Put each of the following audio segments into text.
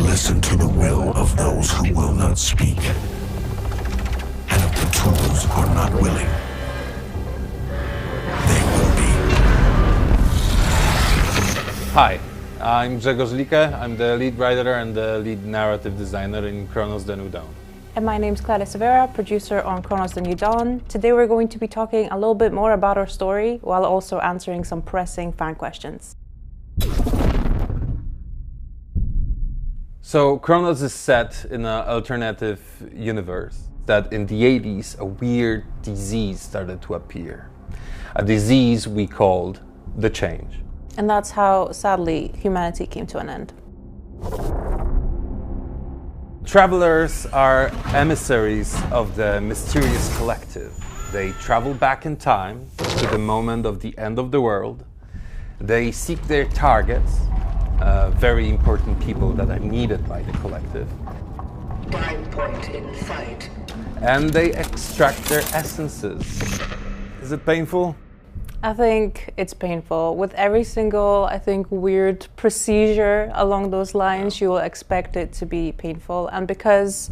listen to the will of those who will not speak. And if the tools are not willing, they will be. Hi, I'm Grzegorz Like. I'm the lead writer and the lead narrative designer in Cronos The New Dawn. And my name's Clara Severa, producer on Cronos The New Dawn. Today we're going to be talking a little bit more about our story while also answering some pressing fan questions. So Cronos is set in an alternative universe that in the 80s a weird disease started to appear. A disease we called the Change. And that's how, sadly, humanity came to an end. Travelers are emissaries of the mysterious collective. They travel back in time to the moment of the end of the world. They seek their targets, very important people that are needed by the collective. Dive point in sight. And they extract their essences. Is it painful? I think it's painful. With every single, I think, weird procedure along those lines, you will expect it to be painful. And because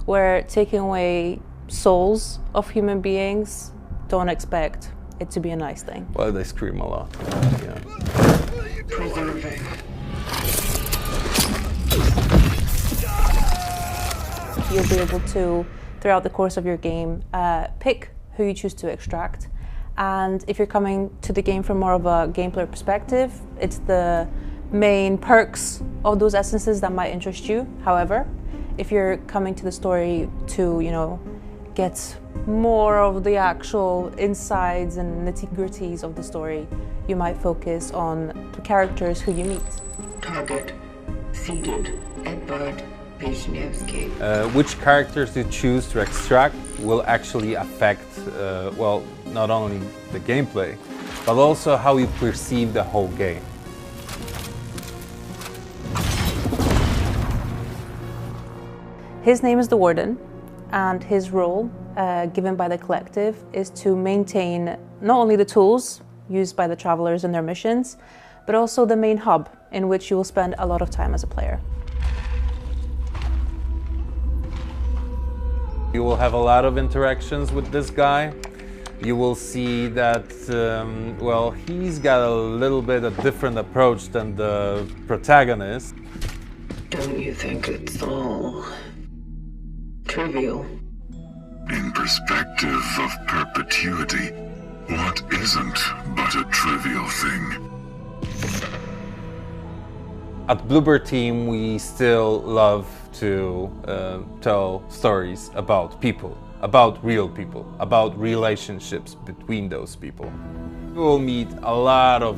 we're taking away souls of human beings, don't expect it to be a nice thing. Well, they scream a lot. Yeah. Preserving. You'll be able to, throughout the course of your game, pick who you choose to extract. And if you're coming to the game from more of a gameplay perspective, it's the main perks of those essences that might interest you. However, if you're coming to the story to, get more of the actual insides and nitty-gritties of the story, you might focus on the characters who you meet. Target. Seated. Edvard Wisniewski. Which characters you choose to extract will actually affect, not only the gameplay, but also how you perceive the whole game. His name is the Warden, and his role, given by the collective, is to maintain not only the tools used by the travelers in their missions, but also the main hub in which you will spend a lot of time as a player. You will have a lot of interactions with this guy. You will see that, he's got a little bit of different approach than the protagonist. Don't you think it's all trivial? In perspective of perpetuity, what isn't but a trivial thing? At Bluebird Team, we still love to tell stories about people, about real people, about relationships between those people. You will meet a lot of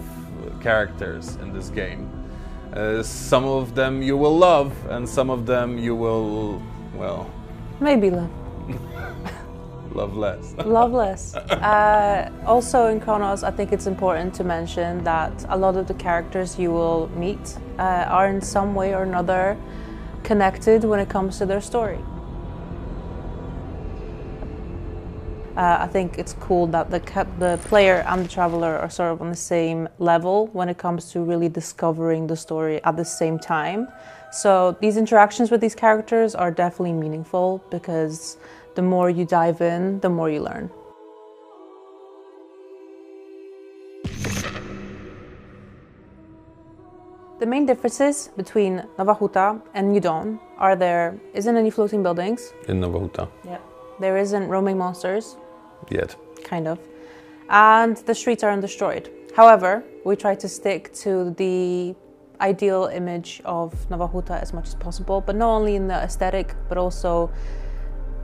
characters in this game. Some of them you will love, and some of them you will, Maybe love. love less. Love less. Also in Cronos, I think it's important to mention that a lot of the characters you will meet are in some way or another connected when it comes to their story. I think it's cool that the player and the traveler are sort of on the same level when it comes to really discovering the story at the same time. So these interactions with these characters are definitely meaningful because the more you dive in, the more you learn. The main differences between Nova Huta and New Dawn are there isn't any floating buildings. In Nova Huta. Yeah. There isn't roaming monsters. Yet. Kind of. And the streets are undestroyed. However, we try to stick to the ideal image of Nova Huta as much as possible, but not only in the aesthetic, but also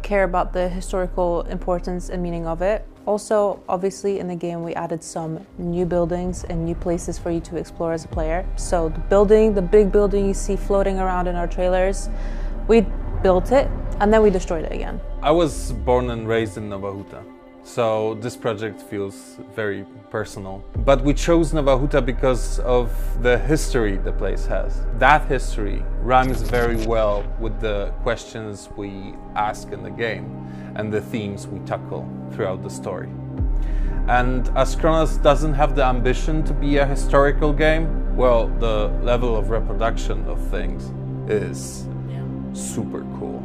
care about the historical importance and meaning of it. Also, obviously, in the game, we added some new buildings and new places for you to explore as a player. So the big building you see floating around in our trailers, we built it and then we destroyed it again. I was born and raised in Nova Huta, so this project feels very personal. But we chose Nova Huta because of the history the place has. That history rhymes very well with the questions we ask in the game and the themes we tackle throughout the story. And as Cronos doesn't have the ambition to be a historical game, well, the level of reproduction of things is super cool.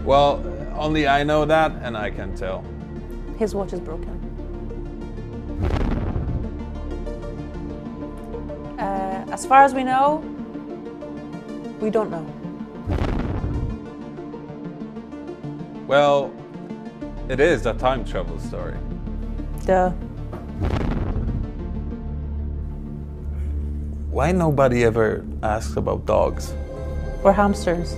Well, only I know that, and I can tell. His watch is broken. As far as we know, we don't know. Well, it is a time travel story. Duh. Why nobody ever asks about dogs? Or hamsters.